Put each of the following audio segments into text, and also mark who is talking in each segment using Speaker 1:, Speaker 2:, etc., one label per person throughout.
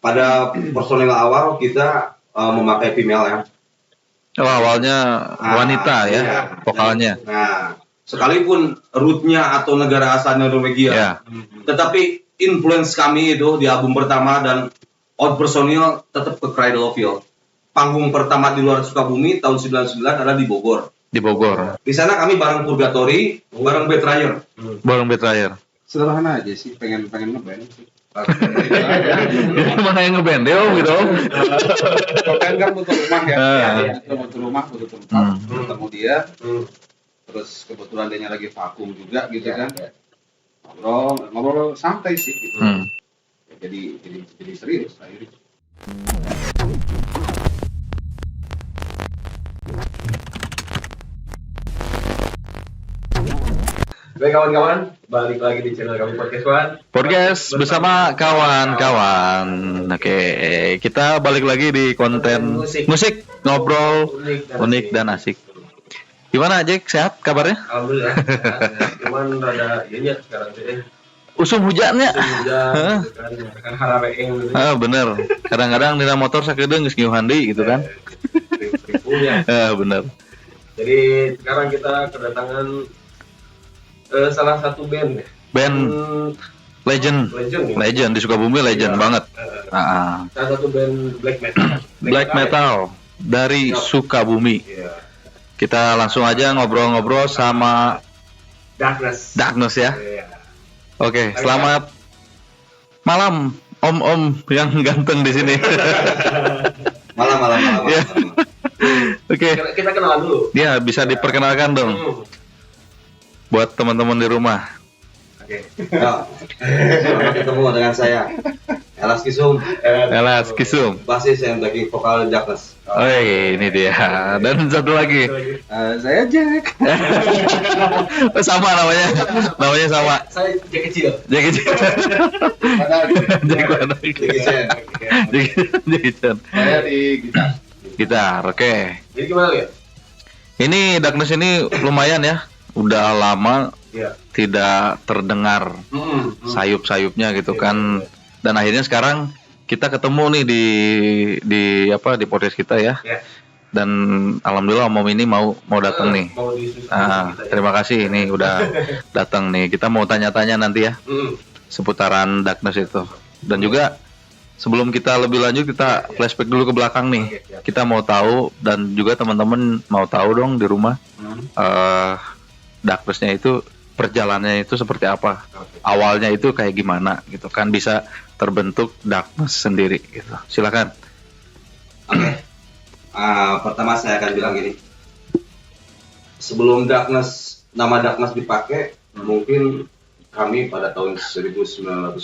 Speaker 1: pada personil awal kita memakai female ya.
Speaker 2: Awalnya wanita ya, vokalnya.
Speaker 1: Nah, sekalipun rootnya atau negara asalnya Norwegia, tetapi influence kami itu di album pertama dan out personil tetap ke Cradle of Filth. Panggung pertama di luar Sukabumi tahun 99 adalah di Bogor.
Speaker 2: Di
Speaker 1: sana kami bareng Purgatory, bareng Betrayer.
Speaker 3: Sederhana aja sih, pengen ngeband sih.
Speaker 2: Mana yang ngeband deh gitu.
Speaker 3: Band kan butuh rumah ya, butuh rumah, butuh tempat, ketemu dia, terus kebetulan dia lagi vakum juga gitu kan, ngobrol santai sih gitu. Jadi serius akhirnya.
Speaker 1: Baik kawan-kawan, balik lagi di channel kami
Speaker 2: Podcast bersama kawan-kawan. Oke, kita balik lagi di konten musik ngobrol unik dan asik. Gimana Jack, sehat kabarnya?
Speaker 1: Alhamdulillah. Cuman rada ya sekarang sih.
Speaker 2: Usum hujannya.
Speaker 1: Kan harareeng gitu.
Speaker 2: Bener. Kadang-kadang dina motor sakedeung geus ngiuh handi gitu kan.
Speaker 1: Ripunya.
Speaker 2: Bener.
Speaker 1: Jadi sekarang kita kedatangan salah satu band
Speaker 2: legend di Sukabumi, legend banget.
Speaker 1: Salah satu band black metal
Speaker 2: dari Sukabumi. Kita langsung aja ngobrol-ngobrol sama Darkness ya. Oke, selamat malam om yang ganteng di sini.
Speaker 1: malam.
Speaker 2: Oke.
Speaker 1: Kita kenalan dulu.
Speaker 2: Ya, bisa diperkenalkan dong. Buat teman-teman di rumah.
Speaker 1: Oke. Selamat ketemu dengan saya, Elas Kisum. Basis yang backing vokal Darkness.
Speaker 2: Oh, ini dia. Dan satu lagi.
Speaker 3: Saya Jack.
Speaker 2: Sama namanya. Namanya sama.
Speaker 1: Saya Jack kecil.
Speaker 2: Jack kecil.
Speaker 3: Saya di
Speaker 2: gitar. Oke.
Speaker 1: Jadi gimana ya?
Speaker 2: Ini Darkness ini lumayan ya. Udah lama tidak terdengar sayup-sayupnya gitu kan, dan akhirnya sekarang kita ketemu nih di podcast kita ya. Dan alhamdulillah Om ini mau datang nih. Terima kasih ini udah datang nih. Kita mau tanya-tanya nanti ya seputaran Darkness itu, dan juga sebelum kita lebih lanjut kita flashback dulu ke belakang nih. Kita mau tahu dan juga teman-teman mau tahu dong di rumah. Darkness-nya itu perjalanannya itu seperti apa? Awalnya itu kayak gimana gitu kan, bisa terbentuk Darkness sendiri gitu. Silakan.
Speaker 1: Oke. Pertama saya akan bilang gini. Sebelum nama Darkness dipakai, mungkin kami pada tahun 1996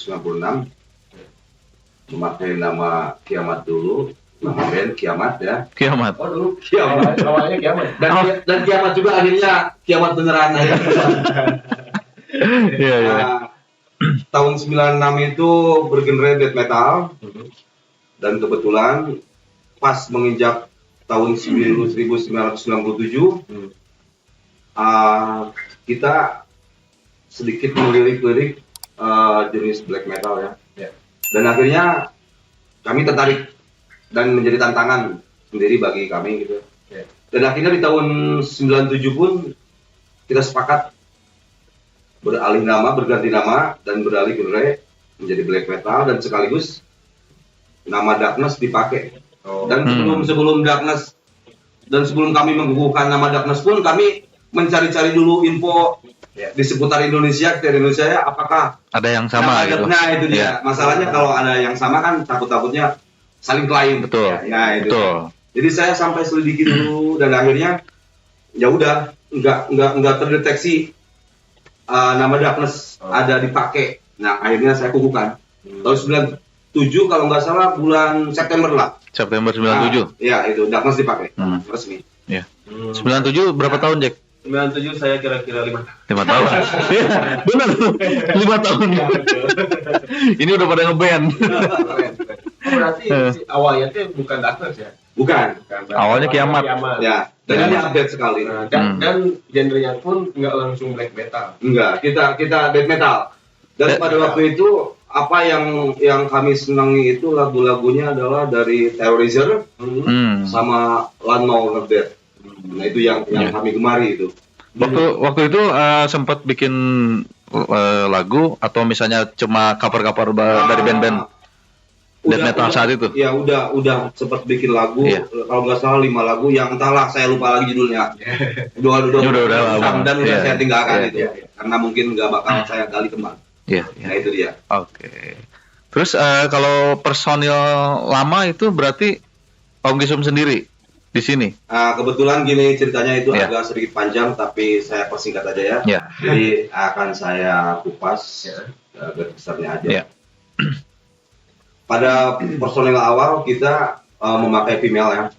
Speaker 1: memakai nama Kiamat dulu. Nama band Kiamat ya.
Speaker 2: Kiamat.
Speaker 1: Oh dulu Kiamat. Awalnya Kiamat. Dan Kiamat juga akhirnya Kiamat beneran.
Speaker 2: Iya.
Speaker 1: Tahun 96 itu bergenre death metal. Dan kebetulan pas menginjak tahun 1997 kita sedikit melirik-lirik jenis black metal ya. Dan akhirnya kami tertarik dan menjadi tantangan sendiri bagi kami gitu. Dan akhirnya di tahun 97 pun kita sepakat berganti nama dan beralih genre menjadi black metal, dan sekaligus nama Darkness dipakai. Dan sebelum Darkness dan sebelum kami mengukuhkan nama Darkness pun kami mencari-cari dulu info di seputar Indonesia ya, apakah
Speaker 2: ada yang sama gitu.
Speaker 1: Nah itu dia. Masalahnya kalau ada yang sama kan takutnya saling klaim.
Speaker 2: Betul.
Speaker 1: Ya, itu.
Speaker 2: Betul.
Speaker 1: Jadi saya sampai selidiki dulu dan akhirnya ya udah nggak terdeteksi nama Darkness ada dipakai. Nah akhirnya saya kukuhkan. Tahun 97 kalau nggak salah bulan September lah.
Speaker 2: September 97.
Speaker 1: Ya itu Darkness dipakai resmi.
Speaker 2: Iya. 97 berapa tahun Jack?
Speaker 1: 97 saya kira-kira 5
Speaker 2: tahun. Benar. 5 tahun. Ini udah pada ngeband.
Speaker 1: Berarti awalnya itu bukan Darkness ya? Bukan.
Speaker 2: Awalnya Kiamat.
Speaker 1: Ya. Dan ini update sekali. Dan genrenya pun nggak langsung black metal. Enggak. Kita death metal. Dan pada waktu itu apa yang kami senangi itu lagu-lagunya adalah dari Terrorizer sama Lawnmower Bed. Nah itu yang kami gemari itu.
Speaker 2: Waktu itu sempat bikin lagu atau misalnya cuma cover-cover dari band-band death metal saat itu?
Speaker 1: Ya udah sempat bikin lagu. Kalau nggak salah 5 lagu yang entahlah saya lupa lagi judulnya. Udah lama. Dan udah saya tinggalkan itu. Karena mungkin nggak bakal saya gali kembali. Nah itu dia.
Speaker 2: Oke. Terus kalau personil lama itu berarti Om Gisum sendiri di sini?
Speaker 1: Kebetulan gini ceritanya itu agak sedikit panjang tapi saya persingkat aja ya. Jadi akan saya kupas garis besarnya aja. Pada personil awal kita memakai female ya.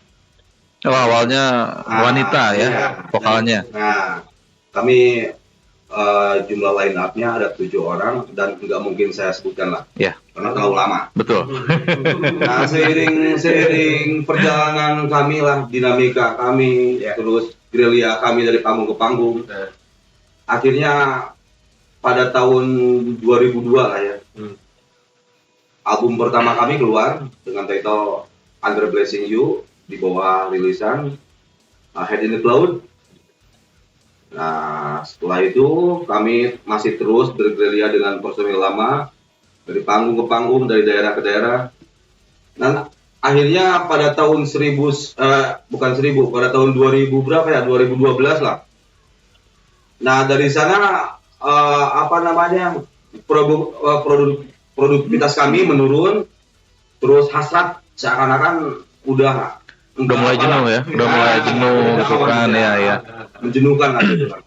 Speaker 2: Awalnya wanita ya vokalnya.
Speaker 1: Nah kami jumlah line up-nya ada 7 orang dan nggak mungkin saya sebutkan lah. Karena terlalu lama.
Speaker 2: Betul.
Speaker 1: Nah seiring perjalanan kami lah, dinamika kami, terus gerilya kami dari panggung ke panggung. Akhirnya pada tahun 2002 lah ya. Album pertama kami keluar dengan title Under Blessing You di bawah rilisan Head in the Cloud. Nah setelah itu kami masih terus bergerilya dengan personil lama dari panggung ke panggung, dari daerah ke daerah. Dan akhirnya pada tahun pada tahun 2000 berapa ya, 2012 lah. Nah dari sana produktivitas kami menurun, terus hasrat seakan-akan udah
Speaker 2: mulai jenuh ya, kan ya.
Speaker 1: Menjenuhkan lah gitu kan.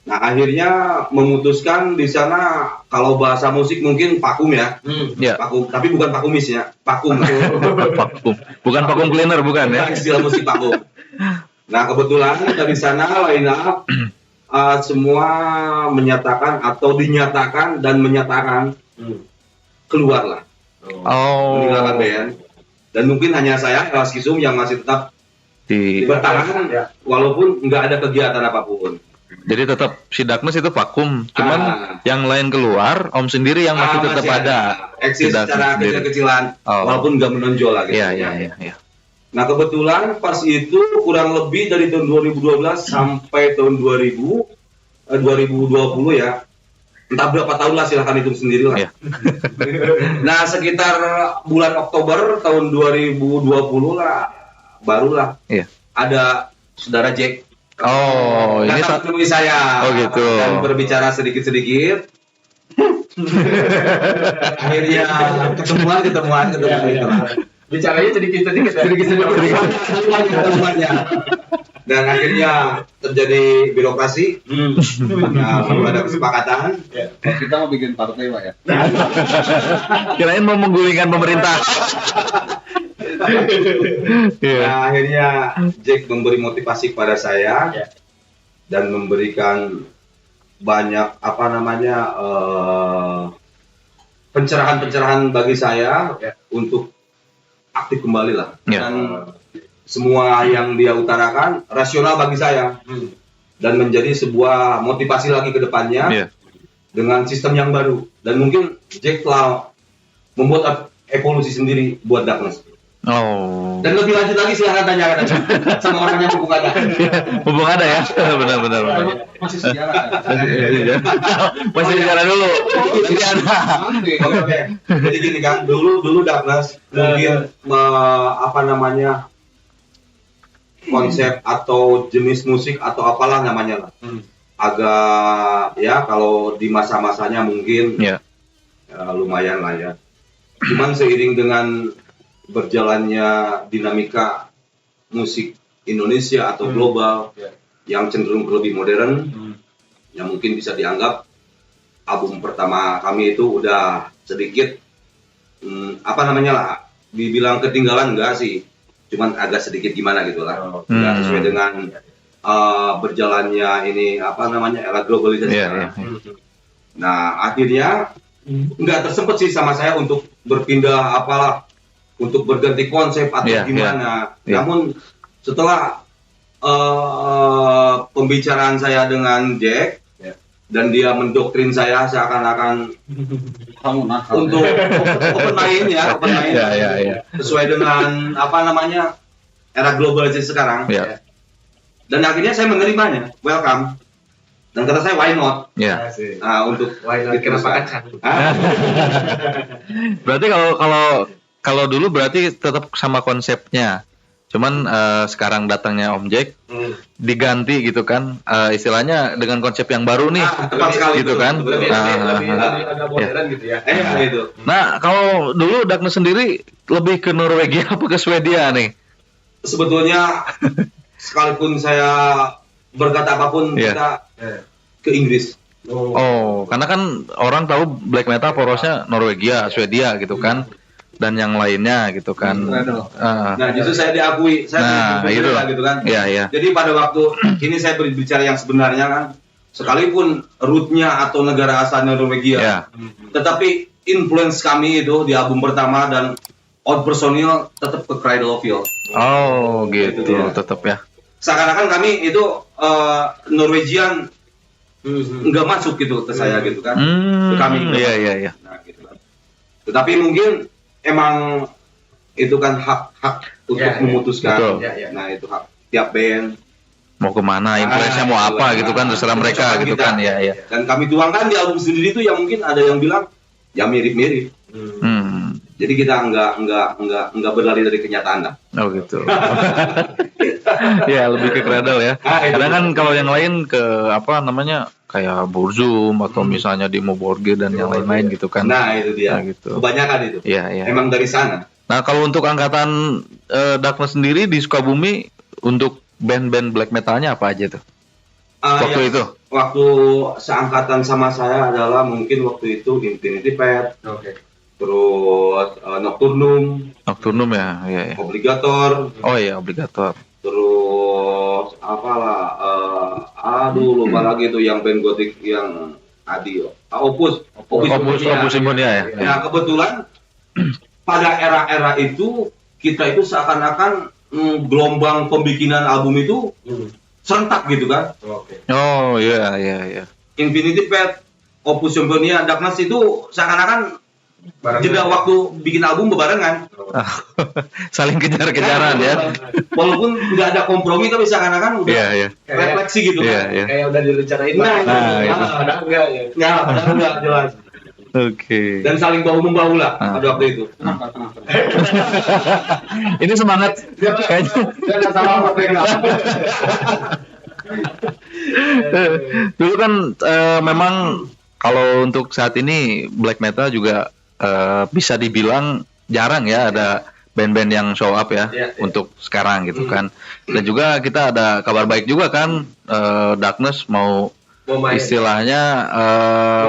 Speaker 1: Nah akhirnya memutuskan di sana kalau bahasa musik mungkin vakum ya. Vakum, tapi bukan vakumis ya, vakum.
Speaker 2: Bukan vakum cleaner bukan ya.
Speaker 1: Istilah musik vakum. Nah kebetulan dari sana line up semua menyatakan atau dinyatakan dan menyatakan keluarlah. Meninggalkan band. Dan mungkin hanya saya Elas Kisum yang masih tetap bertahan walaupun nggak ada kegiatan apapun.
Speaker 2: Jadi tetap si Darkness itu vakum, cuman yang lain keluar, Om sendiri yang masih tetap ada.
Speaker 1: Eksis secara kecil-kecilan, walaupun nggak menonjol lagi.
Speaker 2: Iya.
Speaker 1: Nah kebetulan pas itu kurang lebih dari tahun 2012 sampai tahun 2020 ya. Entah berapa tahun lah, silahkan hitung sendiri lah. Nah sekitar bulan Oktober tahun 2020 lah, barulah ada saudara Jack.
Speaker 2: Ini
Speaker 1: datang menemui saya.
Speaker 2: Gitu.
Speaker 1: Dan berbicara sedikit-sedikit. Akhirnya ketemuan. Bicaranya sedikit-sedikit. Ketemuannya. Dan akhirnya terjadi birokrasi. Lalu ada kesepakatan.
Speaker 3: Kita mau bikin partai Pak ya.
Speaker 2: Kirain mau menggulingkan pemerintah.
Speaker 1: Nah, akhirnya Jack memberi motivasi kepada saya dan memberikan banyak pencerahan bagi saya untuk aktif kembali lah. Dan semua yang dia utarakan rasional bagi saya dan menjadi sebuah motivasi lagi ke depannya dengan sistem yang baru. Dan mungkin Jack telah membuat evolusi sendiri buat Darkness. Dan lebih lanjut lagi silahkan tanyakan sama orang yang mumpung ada.
Speaker 2: Mumpung ada ya, benar.
Speaker 3: Masih sejarah.
Speaker 2: Masih sejarah dulu.
Speaker 1: Oke. Jadi gini kan, dulu Darkness mungkin konsep atau jenis musik atau apalah namanya lah. Agak ya kalau di masa-masanya mungkin lumayan lah ya. Cuman seiring dengan berjalannya dinamika musik Indonesia atau global yang cenderung lebih modern, yang mungkin bisa dianggap album pertama kami itu udah sedikit dibilang ketinggalan enggak sih, cuman agak sedikit gimana gitu lah, nggak sesuai dengan berjalannya ini era globalisasi. Nah akhirnya nggak tersempet sih sama saya untuk berpindah untuk berganti konsep atau gimana. Namun setelah pembicaraan saya dengan Jack, dan dia mendoktrin saya seakan-akan
Speaker 3: Kamu nakal.
Speaker 1: untuk open mind
Speaker 2: Ya.
Speaker 1: sesuai dengan era globalisasi sekarang.
Speaker 2: Ya.
Speaker 1: Dan akhirnya saya menerimanya, welcome. Dan kata saya why not?
Speaker 2: Ya.
Speaker 1: Untuk
Speaker 4: Why not? Kenapa kan?
Speaker 2: Berarti kalau dulu berarti tetap sama konsepnya. Cuman sekarang datangnya Om Jack diganti gitu kan, istilahnya dengan konsep yang baru nih,
Speaker 1: tepat sekali
Speaker 2: gitu
Speaker 1: itu.
Speaker 2: kan.
Speaker 4: Lebih
Speaker 1: Ah.
Speaker 4: agak modern gitu ya.
Speaker 1: Itu.
Speaker 2: Nah kalau dulu Dagnus sendiri lebih ke Norwegia apa ke Swedia nih?
Speaker 1: Sebetulnya sekalipun saya berkata apapun
Speaker 2: Iya.
Speaker 1: kita ke Inggris.
Speaker 2: Oh, karena kan orang tahu black metal porosnya Norwegia, Swedia gitu kan, dan yang lainnya gitu kan.
Speaker 1: Nah, justru saya diakui, saya berbeda gitu kan.
Speaker 2: Iya.
Speaker 1: Jadi pada waktu ini saya berbicara yang sebenarnya kan, sekalipun rootnya atau negara asalnya Norwegia,
Speaker 2: Iya.
Speaker 1: tetapi influence kami itu di album pertama dan Odd Personil tetap ke Cradle of Filth.
Speaker 2: Oh, gitu,
Speaker 1: Iya.
Speaker 2: tetap ya.
Speaker 1: Seakan-akan kami itu Norwegian nggak masuk gitu ke saya gitu kan. Ke kami.
Speaker 2: Iya.
Speaker 1: Nah, gitu kan. Tetapi mungkin emang itu kan hak untuk
Speaker 4: Ya,
Speaker 1: memutuskan.
Speaker 2: betul.
Speaker 4: Ya.
Speaker 1: Nah, itu hak tiap band.
Speaker 2: Mau kemana, influence-nya mau apa gitu kan, terserah mereka gitu kan. Iya.
Speaker 1: Dan kami tuangkan di album sendiri itu yang mungkin ada yang bilang ya mirip-mirip. Jadi kita nggak berlari dari kenyataan lah.
Speaker 2: Oh gitu. Ya lebih ke cradle ya. Kadang kan kalau yang lain ke kayak Burzum atau misalnya di Moborge dan yang lain-lain gitu kan.
Speaker 1: Nah itu dia.
Speaker 2: Nah, gitu.
Speaker 1: Kebanyakan itu.
Speaker 2: Iya.
Speaker 1: Emang dari sana.
Speaker 2: Nah kalau untuk angkatan Dagnus sendiri di Sukabumi untuk band-band black metalnya apa aja tuh? Waktu itu?
Speaker 1: Waktu seangkatan sama saya adalah mungkin waktu itu Infinity Pet, terus Nocturnum,
Speaker 2: Nocturnum ya.
Speaker 1: Obligator,
Speaker 2: Oh iya, Obligator.
Speaker 1: terus lupa lagi tuh yang band gotik yang Adio, Opus
Speaker 2: Symphonia ya.
Speaker 1: Nah kebetulan pada era-era itu kita itu seakan-akan gelombang pembikinan album itu serentak gitu kan.
Speaker 2: Oh iya.
Speaker 1: Infinity Pet, Opus Symphonia, Dagnus itu seakan-akan jeda waktu bikin album bebarengan.
Speaker 2: Saling kejar-kejaran ya.
Speaker 1: Walaupun nggak ada kompromi tapi seakan-akan udah
Speaker 2: Iya.
Speaker 1: refleksi gitu kan.
Speaker 2: Iya.
Speaker 4: Kayak udah direncanain. Padahal enggak ya.
Speaker 1: Padahal nggak jelas.
Speaker 2: Oke.
Speaker 1: Dan saling bahu-membahu lah pada waktu itu.
Speaker 3: Kenapa?
Speaker 2: Ini semangat kayaknya.
Speaker 1: Dan salah mereka.
Speaker 2: Dulu kan memang kalau untuk saat ini black metal juga bisa dibilang jarang ya ada band-band yang show up ya untuk sekarang gitu kan. Dan juga kita ada kabar baik juga kan, Dagnus mau istilahnya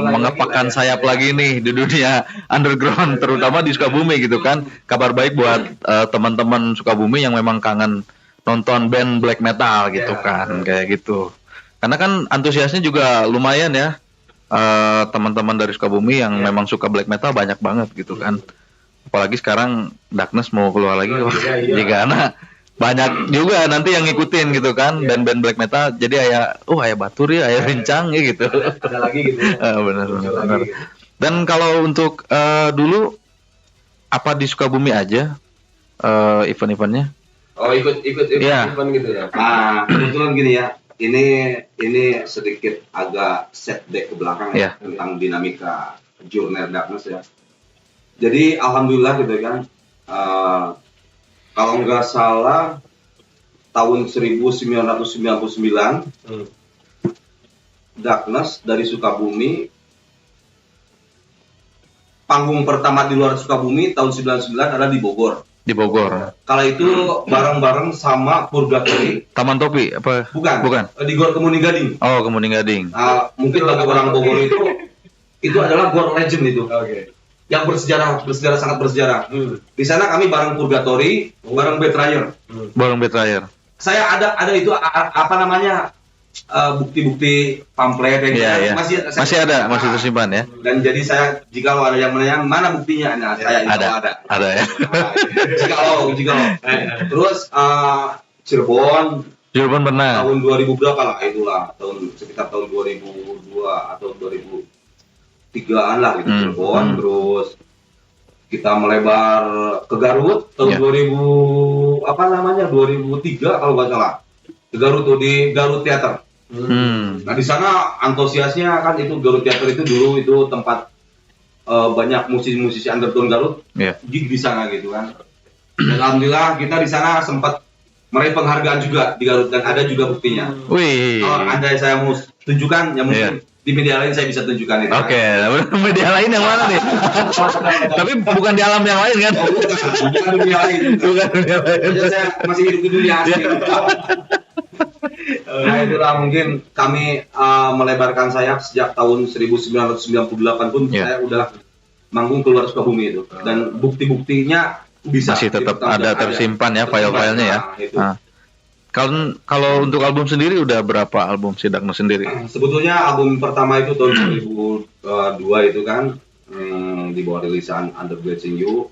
Speaker 2: mengepakkan sayap lagi nih di dunia underground, terutama di Sukabumi gitu kan. Kabar baik buat teman-teman Sukabumi yang memang kangen nonton band black metal gitu kan, kayak gitu. Karena kan antusiasnya juga lumayan ya. Teman-teman dari Sukabumi yang memang suka black metal banyak banget gitu kan. Apalagi sekarang Dagnus mau keluar lagi, jika banyak juga nanti yang ngikutin gitu kan, band-band black metal. Jadi ayah Batur ya, ayah Rincang ya gitu.
Speaker 4: Ada lagi gitu.
Speaker 2: Benar. Dan kalau untuk dulu apa di Sukabumi aja event-eventnya?
Speaker 4: Oh ikut
Speaker 2: Iya.
Speaker 4: event gitu ya.
Speaker 1: Nah, kebetulan gini ya. Ini sedikit agak setback ke belakang ya tentang dinamika jurnal Dagnus ya. Jadi alhamdulillah gitu kan, kalau nggak salah tahun 1999 Dagnus dari Sukabumi, panggung pertama di luar Sukabumi tahun 99 adalah di Bogor.
Speaker 2: Di Bogor.
Speaker 1: Kala itu bareng-bareng sama Purgatory.
Speaker 2: Taman Topi apa?
Speaker 1: Bukan. Di Gor Kemuning Gading.
Speaker 2: Oh, Kemuning Gading.
Speaker 1: Mungkin bagi orang Bogor itu adalah Gor Legend itu. Yang bersejarah sangat bersejarah. Di sana kami bareng Purgatory, bareng Betrayer.
Speaker 2: Bareng Betrayer.
Speaker 1: Saya ada itu bukti-bukti pamflet yang masih ada,
Speaker 2: masih tersimpan ya.
Speaker 1: Dan jadi saya jikalau ada yang menanya mana buktinya, nah saya
Speaker 2: ada ya.
Speaker 1: Jikalau. Terus Cirebon
Speaker 2: Cirebon pernah.
Speaker 1: tahun 2000 berapa lah itulah, sekitar tahun 2002 atau 2003-an lah gitu Cirebon. Terus kita melebar ke Garut tahun 2003 kalau nggak salah. Ke Garut tuh, di Garut Theater. Nah di sana antusiasnya kan itu Garut Theater itu dulu itu tempat banyak musisi-musisi underground Garut gig di sana gitu kan. Dan alhamdulillah kita di sana sempat meraih penghargaan juga di Garut dan ada juga buktinya.
Speaker 2: Wih.
Speaker 1: Kalau andai saya mau tunjukkan, ya mungkin di media lain saya bisa tunjukkan itu.
Speaker 2: Oke, media lain yang mana nih? Tapi bukan di alam yang lain kan?
Speaker 1: Bukan dunia lain.
Speaker 2: Bukan dunia lain.
Speaker 1: Saya masih hidup di dunia asli. Nah itulah mungkin kami melebarkan sayap sejak tahun 1998 pun saya udah manggung keluar Sukabumi itu. Dan bukti-buktinya bisa
Speaker 2: masih tetap ada tersimpan ya file-filenya ya. Nah. Kalau untuk album sendiri udah berapa album si Darkness sendiri?
Speaker 1: Sebetulnya album pertama itu tahun 2002 itu kan di bawah rilisan Under Blessing You,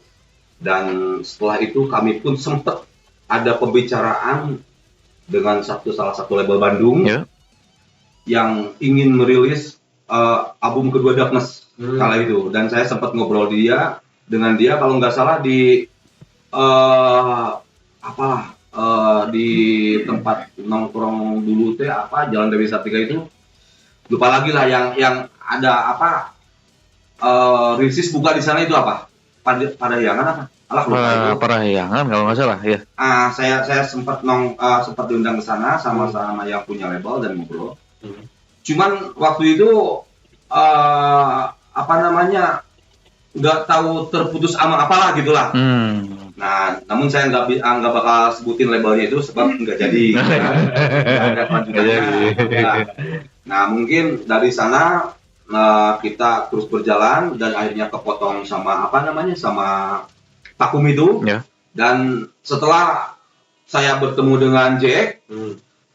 Speaker 1: dan setelah itu kami pun sempat ada pembicaraan dengan salah satu label Bandung yang ingin merilis album kedua Darkness kala itu, dan saya sempat ngobrol dengan dia kalau nggak salah di di tempat nongkrong dulu teh Jalan Dewi Sartika itu, lupa lagi lah yang ada Risis buka di sana itu Parahyangan
Speaker 2: Parahyangan kalau nggak salah ya.
Speaker 1: Saya sempat diundang ke sana sama yang punya label dan ngobrol. Cuman waktu itu nggak tahu terputus ama apalah gitulah. Nah, namun saya nggak bakal sebutin labelnya itu sebab nggak jadi. Nggak ada lanjutannya. Nah, mungkin dari sana kita terus berjalan dan akhirnya kepotong sama sama vakum itu. Dan setelah saya bertemu dengan Jack,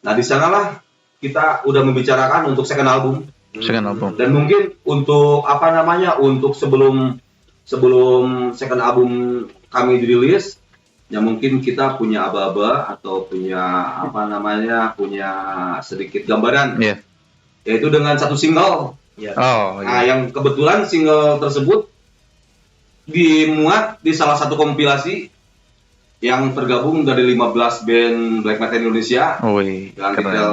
Speaker 1: nah di sanalah kita udah membicarakan untuk second album. Dan mungkin untuk untuk sebelum second album kami dirilis, ya mungkin kita punya aba-aba atau punya punya sedikit gambaran, yaitu dengan satu single. Nah, yang kebetulan single tersebut dimuat di salah satu kompilasi yang tergabung dari 15 band black metal Indonesia dengan titel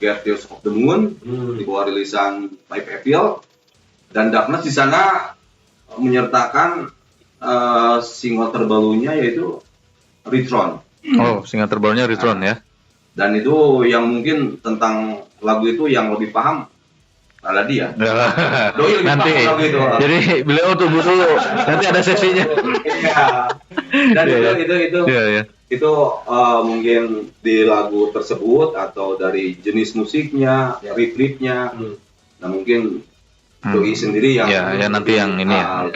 Speaker 1: Guardians of the Moon di bawah rilisan Live Evil, dan Darkness di sana menyertakan single terbarunya yaitu Return.
Speaker 2: Single terbarunya Return ya.
Speaker 1: Dan itu yang mungkin tentang lagu itu yang lebih paham adalah dia. Doi
Speaker 2: nanti
Speaker 1: paham lagu itu.
Speaker 2: Jadi beliau tunggu dulu. Nanti ada sesinya.
Speaker 1: Dan itu mungkin di lagu tersebut atau dari jenis musiknya, riff-riffnya. Nah mungkin Doi sendiri yang
Speaker 2: nanti yang ini ya.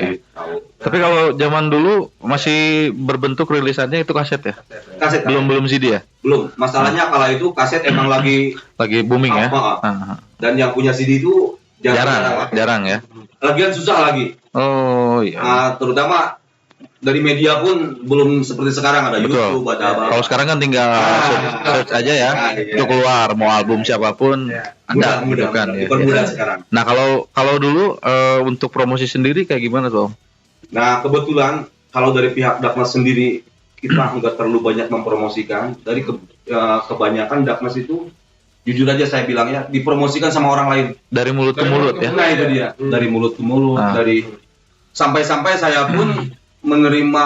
Speaker 2: Tapi kalau zaman dulu masih berbentuk rilisannya itu kaset ya?
Speaker 1: Kaset.
Speaker 2: Belum CD ya?
Speaker 1: Belum. Masalahnya kala itu kaset emang lagi
Speaker 2: booming ya.
Speaker 1: Dan yang punya CD itu
Speaker 2: jarang ya.
Speaker 1: Lagian susah lagi.
Speaker 2: Oh iya.
Speaker 1: Terutama dari media pun belum seperti sekarang ada YouTube, ada apa.
Speaker 2: Kalau sekarang kan tinggal search aja ya. Itu keluar mau album siapapun ada
Speaker 1: mudah
Speaker 2: kan ya.
Speaker 1: Dipermudah sekarang.
Speaker 2: Nah, kalau dulu untuk promosi sendiri kayak gimana tuh?
Speaker 1: Nah, kebetulan kalau dari pihak Darkness sendiri kita nggak terlalu banyak mempromosikan. Dari kebanyakan Darkness itu jujur aja saya bilangnya dipromosikan sama orang lain.
Speaker 2: Dari mulut ke mulut ya.
Speaker 1: Nah, itu dia. Dari mulut ke mulut, dari sampai saya pun menerima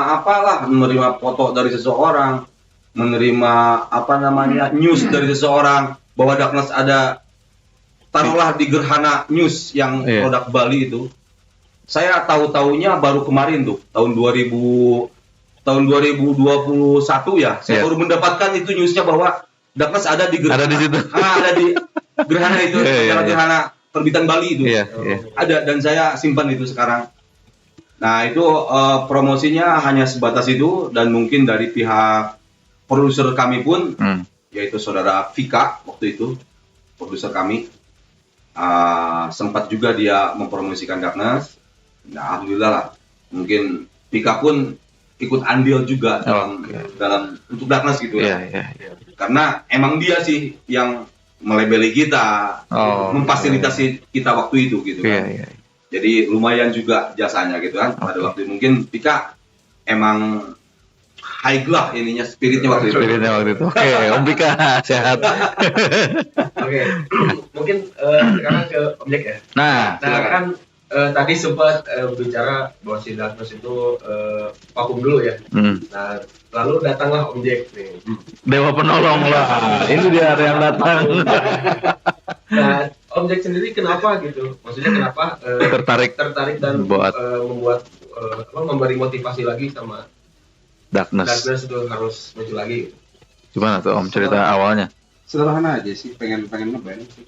Speaker 1: foto dari seseorang, menerima news dari seseorang bahwa Darkness ada, taruhlah di Gerhana News yang produk Bali itu. Saya tahu-taunya baru kemarin tuh tahun 2021 ya. Saya baru mendapatkan itu newsnya bahwa Darkness ada di Gerhana.
Speaker 2: Ada di situ.
Speaker 1: Ada di Gerhana itu, Gerhana terbitan Bali itu. Ada, dan saya simpan itu sekarang. Nah itu promosinya hanya sebatas itu, dan mungkin dari pihak produser kami pun, yaitu saudara Vika waktu itu, produser kami, sempat juga dia mempromosikan Darkness. Nah alhamdulillah lah, mungkin Vika pun ikut andil juga dalam untuk Darkness gitu
Speaker 2: Iya,
Speaker 1: ya.
Speaker 2: iya.
Speaker 1: Karena emang dia sih yang melebeli kita, memfasilitasi kita waktu itu gitu kan.
Speaker 2: Iya.
Speaker 1: Jadi lumayan juga jasanya gitu kan. Pada waktu mungkin Pika emang high lah ininya spiritnya waktu itu.
Speaker 2: Oke, Om Pika sehat.
Speaker 4: Oke. Mungkin sekarang ke objek ya.
Speaker 2: Nah,
Speaker 4: kan tadi sempat bicara bahwa si Darkness itu vakum dulu ya. Nah, lalu datanglah objek nih.
Speaker 2: Dewa penolong lah. Ini dia yang datang.
Speaker 4: Nah, objek sendiri kenapa gitu? Maksudnya kenapa
Speaker 2: Tertarik
Speaker 4: dan
Speaker 2: buat
Speaker 4: membuat memberi motivasi lagi sama
Speaker 2: Darkness.
Speaker 4: itu harus muncul lagi.
Speaker 2: Gimana tuh Om cerita awalnya?
Speaker 3: Sederhana aja sih, pengen ngeband sih.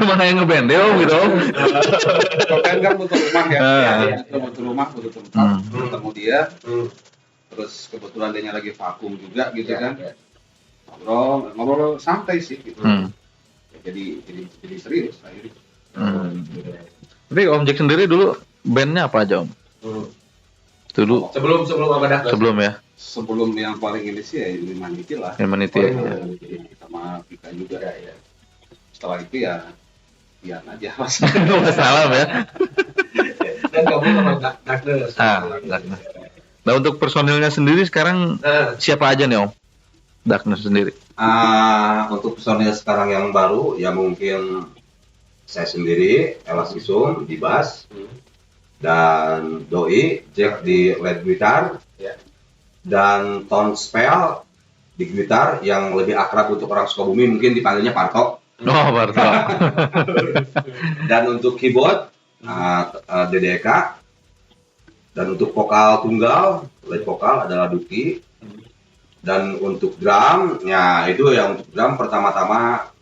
Speaker 2: Mana yang ngeband Om gitu Om?
Speaker 3: Band kan butuh rumah ya. Butuh rumah, butuh tempat. Ketemu dia. Terus kebetulan dia lagi vakum juga gitu kan. Ngobrol santai sih gitu. Jadi serius akhirnya.
Speaker 2: Tapi Om Jack sendiri dulu bandnya apa aja Om? Dulu
Speaker 4: Sebelum apa Darkness?
Speaker 2: sebelum ya?
Speaker 3: Sebelum yang paling ini sih ya Illuminati lah.
Speaker 2: Illuminati ya.
Speaker 3: Sama Pika juga ya. Setelah itu ya Ian aja mas.
Speaker 2: Salam ya.
Speaker 4: Dan gabung sama Darkness.
Speaker 2: Darkness. Nah untuk personilnya sendiri sekarang siapa aja nih Om? Darkness sendiri.
Speaker 1: Untuk personil sekarang yang baru ya mungkin saya sendiri, Elas Isum di bass, dan Doi, Jack di lead gitar, dan Ton Spell di gitar yang lebih akrab untuk orang Sukabumi mungkin dipanggilnya Parto.
Speaker 2: Parto.
Speaker 1: Dan untuk keyboard DDK, dan untuk vokal tunggal, lead vokal adalah Duki. Dan untuk drum, ya itu ya untuk drum pertama-tama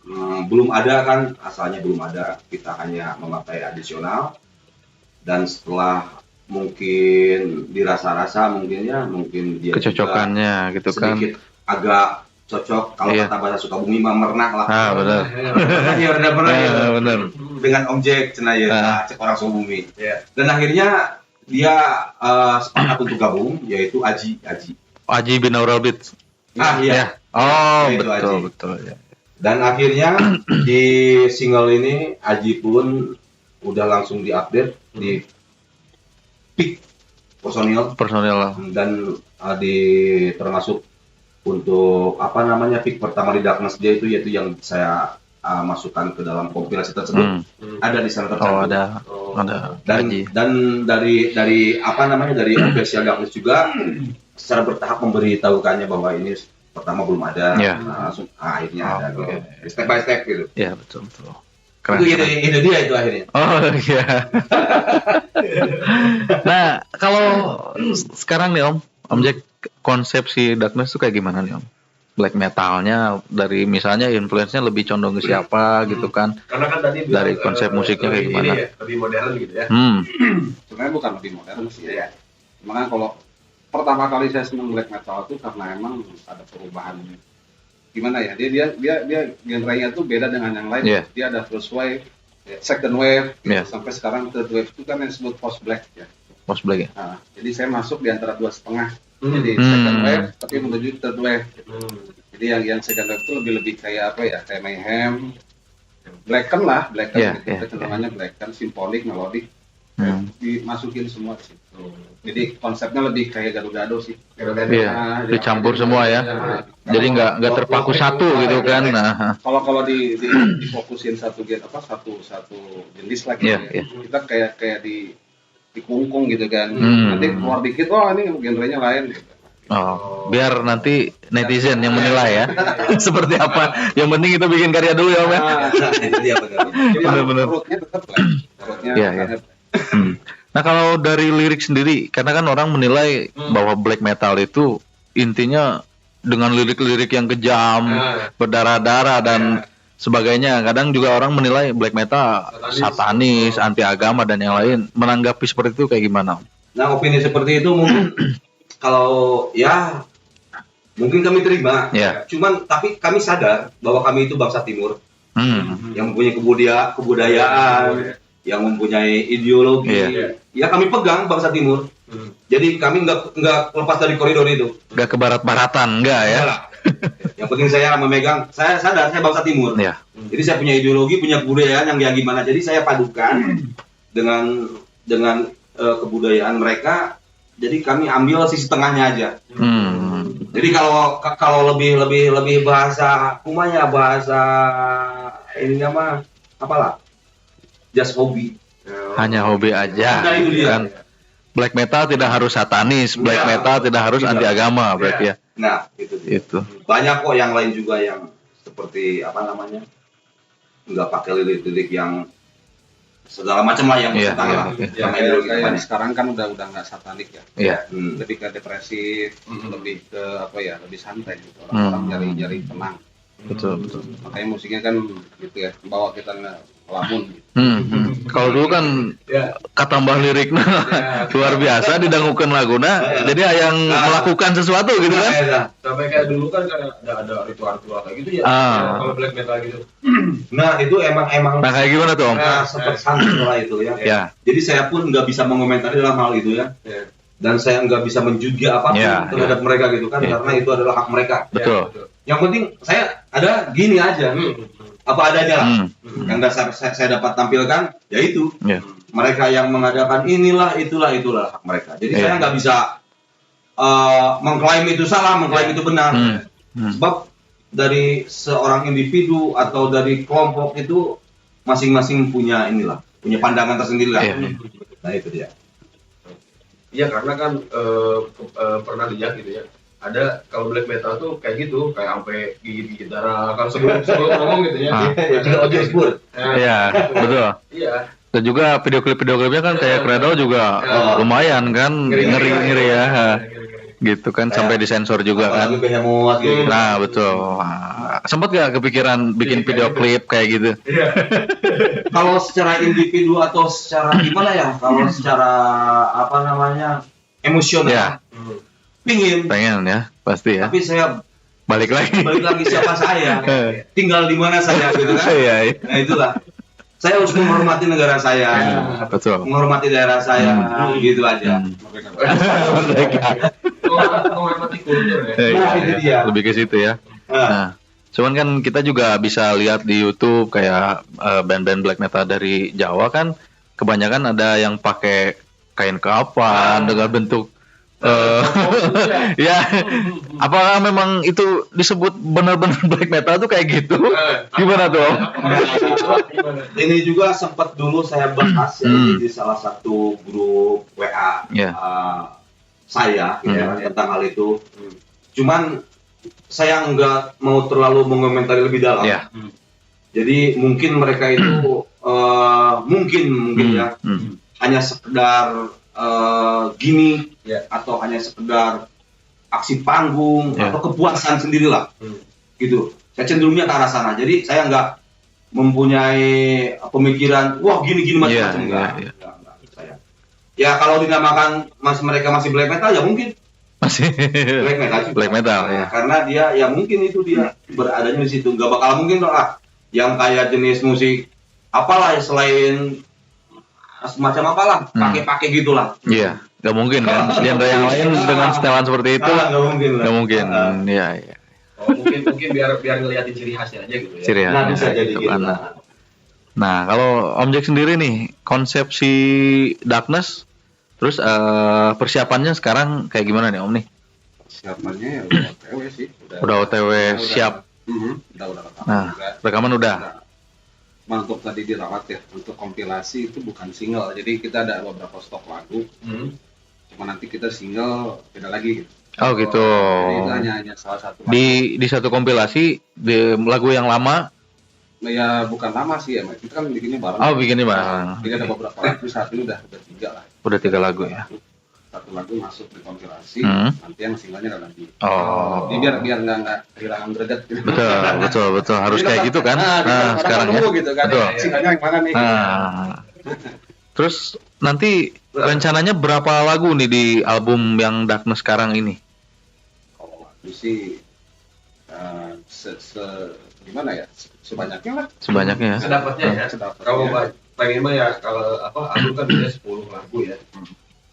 Speaker 1: belum ada kan, asalnya belum ada, kita hanya memakai adisional. Dan setelah mungkin dirasa-rasa mungkin dia
Speaker 2: kecocokannya gitu kan
Speaker 1: sedikit agak cocok kalau kata bahasa Sukabumi mah merenah lah.
Speaker 2: Benar.
Speaker 1: Ya udah
Speaker 2: benar.
Speaker 1: Dengan objek cenah ya cek orang Sukabumi. Dan akhirnya dia sepakat untuk gabung, yaitu Aji
Speaker 2: bin Aural Beats.
Speaker 1: Iya.
Speaker 2: Betul ya.
Speaker 1: Dan akhirnya di single ini Aji pun udah langsung diupdate di pick personil dan termasuk untuk pick pertama di Darkness dia itu yaitu yang saya masukkan ke dalam kompilasi tersebut ada di sana tercantum.
Speaker 2: Ada.
Speaker 1: Dan dari official Darkness juga secara bertahap memberitahukannya bahwa ini pertama belum ada, langsung akhirnya ada step by step gitu.
Speaker 2: Iya betul.
Speaker 1: Keren. Itu dia itu akhirnya.
Speaker 2: Iya. Nah kalau sekarang nih Om Jack, konsep si Darkness itu kayak gimana nih Om? Black metalnya dari misalnya influence-nya lebih condong ke siapa gitu kan?
Speaker 4: Karena kan tadi
Speaker 2: dari konsep musiknya kayak gimana?
Speaker 4: Lebih modern gitu ya.
Speaker 3: Sebenarnya bukan lebih modern sih ya. Makanya kalau pertama kali saya senang black metal itu karena emang ada perubahan. Gimana ya? Dia genrenya tuh beda dengan yang lain. Dia ada first wave, second wave, sampai sekarang third wave itu kan yang disebut post black ya.
Speaker 2: Post black ya.
Speaker 3: Nah, jadi saya masuk di antara 2,5. Jadi second wave tapi menuju third wave. Jadi yang second wave itu lebih kayak apa ya? Kayak Mayhem, Blacken gitu. Kecenderungannya Blacken, symphonic, melodic. Dimasukin semua di situ. Jadi konsepnya lebih kayak gado-gado sih.
Speaker 2: Dicampur semua ya. Jadi nggak terpaku satu gitu kan.
Speaker 3: Kalau difokusin satu jenis lagi. Kita kayak di kungkung gitu kan. Nanti keluar dikit, ini genrenya lain gitu.
Speaker 2: Biar nanti netizen yang menilai ya. Seperti apa. Yang penting kita bikin karya dulu ya Om ya.
Speaker 1: Itu dia
Speaker 3: benar-benar. Perutnya tetap lah.
Speaker 2: Nah kalau dari lirik sendiri, karena kan orang menilai bahwa black metal itu intinya dengan lirik-lirik yang kejam, berdarah-darah dan sebagainya. Kadang juga orang menilai black metal satanis, anti agama dan yang lain. Menanggapi seperti itu kayak gimana?
Speaker 1: Nah opini seperti itu mungkin kalau ya mungkin kami terima. Cuman tapi kami sadar bahwa kami itu bangsa Timur yang mempunyai kebudayaan, yang mempunyai ideologi. Ya kami pegang bangsa Timur. Jadi kami nggak lepas dari koridor itu.
Speaker 2: Nggak ke barat-baratan, enggak ya?
Speaker 1: Enggak lah. Yang penting saya memegang, saya sadar saya bangsa timur.
Speaker 2: Ya.
Speaker 1: Jadi saya punya ideologi, punya kebudayaan yang gimana. Jadi saya padukan dengan kebudayaan mereka. Jadi kami ambil sisi tengahnya aja. Jadi kalau lebih bahasa kumanya, bahasa ini mah apalah, just hobi.
Speaker 2: Hanya hobi aja.
Speaker 1: Nah, itu dia.
Speaker 2: Kan black metal tidak harus satanis, black metal tidak harus anti agama berarti ya.
Speaker 1: Nah, itu. Banyak kok yang lain juga yang seperti apa namanya, nggak pakai lirik-lirik yang segala macam lah yang
Speaker 3: kayak sekarang kan udah nggak satanik ya.
Speaker 2: Iya.
Speaker 3: Lebih ke depresif, lebih ke apa ya, lebih santai gitu. Orang nyari tenang.
Speaker 2: Betul.
Speaker 3: Makanya musiknya kan gitu ya, bawa kita ngelamun gitu.
Speaker 2: Kalau dulu kan kata mbah liriknya luar biasa didangukeun laguna, jadi yang melakukan sesuatu gitu kan.
Speaker 4: Sampai kayak dulu kan ada ritual-ritual kayak gitu ya. Kalau black metal gitu.
Speaker 1: Nah, itu emang
Speaker 2: Nah, kayak gimana tuh, Om?
Speaker 1: seperti santai lah itu ya. Jadi saya pun nggak bisa mengomentari dalam hal itu ya. Dan saya nggak bisa menjudge apapun terhadap mereka gitu kan, karena itu adalah hak mereka.
Speaker 2: Betul.
Speaker 1: Yang penting saya ada gini aja, apa adanya lah. Yang dasar saya dapat tampilkan, yaitu mereka yang mengadakan inilah, itulah hak mereka. Jadi saya nggak bisa mengklaim itu salah, mengklaim itu benar. Sebab dari seorang individu atau dari kelompok itu masing-masing punya pandangan tersendiri lah. Nah itu dia.
Speaker 4: Iya, karena kan pernah lihat gitu ya. Ada kalau black metal tuh kayak gitu, kayak sampai gigit-gigit darah kalau sebelum ngomong gitu ya.
Speaker 1: Audio spur.
Speaker 2: Iya, betul.
Speaker 4: Iya.
Speaker 2: Dan juga video klipnya kan kayak Cradle juga lumayan kan, ngeri ya. Gitu kan, sampai disensor juga kan. Nah, betul. Sempat gak kepikiran bikin video klip kayak gitu?
Speaker 1: Kalau secara individu atau secara gimana ya? Kalau secara apa namanya, emosional, pengen ya, pasti ya. Tapi saya
Speaker 2: balik lagi
Speaker 1: siapa saya, tinggal di mana saya gitu kan. Nah itulah. Saya harus menghormati negara saya,
Speaker 2: betul.
Speaker 1: Menghormati daerah saya, gitu aja.
Speaker 4: Menghormati kultur ya.
Speaker 2: Lebih ke situ ya. Nah, cuman kan kita juga bisa lihat di YouTube kayak band-band black metal dari Jawa kan, kebanyakan ada yang pakai kain kafan dengan bentuk ya, apakah memang itu disebut benar-benar black metal tuh kayak gitu? Gimana tuh?
Speaker 1: Ini juga sempat dulu saya bahas di salah satu grup WA saya tentang hal itu. Cuman saya nggak mau terlalu mengomentari lebih dalam. Jadi mungkin mereka itu mungkin ya hanya sekedar gimmick atau hanya sekedar aksi panggung atau kepuasan sendirilah gitu. Saya cenderungnya ke arah sana. Jadi saya nggak mempunyai pemikiran wah gini macam-macam enggak. Saya. Ya kalau dinamakan mereka masih black metal ya mungkin
Speaker 2: masih black metal ya.
Speaker 1: Karena dia ya mungkin itu dia beradanya di situ. Nggak bakal mungkin lah yang kayak jenis musik apalah selain semacam apalah pakai gitulah.
Speaker 2: Iya, nggak mungkin kan. Genre yang lain dengan setelan seperti itu nggak mungkin. Iya.
Speaker 4: Oh, mungkin biar ngeliatin ciri khasnya aja gitu ya.
Speaker 2: Ciri khasnya.
Speaker 1: Nah, bisa jadi gitu.
Speaker 2: Nah, kalau Om Jack sendiri nih, konsepsi Darkness, terus persiapannya sekarang kayak gimana nih Om nih?
Speaker 3: Persiapannya ya udah OTW sih.
Speaker 2: Udah OTW siap.
Speaker 3: Udah rekaman.
Speaker 2: Nah, rekaman udah.
Speaker 3: Untuk tadi dirawat ya, untuk kompilasi itu bukan single, jadi kita ada beberapa stok lagu. Cuma nanti kita single beda lagi gitu.
Speaker 2: Oh gitu.
Speaker 3: Jadi itu hanya salah satu lagu.
Speaker 2: Di satu kompilasi di lagu yang lama.
Speaker 3: Ya bukan lama sih ya, kita kan bikinnya bareng.
Speaker 2: Oh bikinnya bareng.
Speaker 3: Jadi ada beberapa lagu, saat ini udah 3 lah.
Speaker 2: Udah 3 lagu ya.
Speaker 3: Satu lagu masuk di kompilasi, nanti yang singlenya ada lagi.
Speaker 2: Oh.
Speaker 3: Jadi biar nggak kehilangan derajat gitu.
Speaker 2: Betul harus kayak gitu kan. Nah sekarang ya.
Speaker 3: Gitu kan. Betul. Singlenya yang mana nih?
Speaker 2: Terus nanti rencananya berapa lagu nih di album yang Darkness sekarang ini?
Speaker 3: Kalau lagu sih gimana ya? Sebanyaknya lah.
Speaker 2: Sebanyaknya.
Speaker 4: Sedapatnya ya. Kalau pengen mah ya kalau album kan biasanya 10 lagu ya.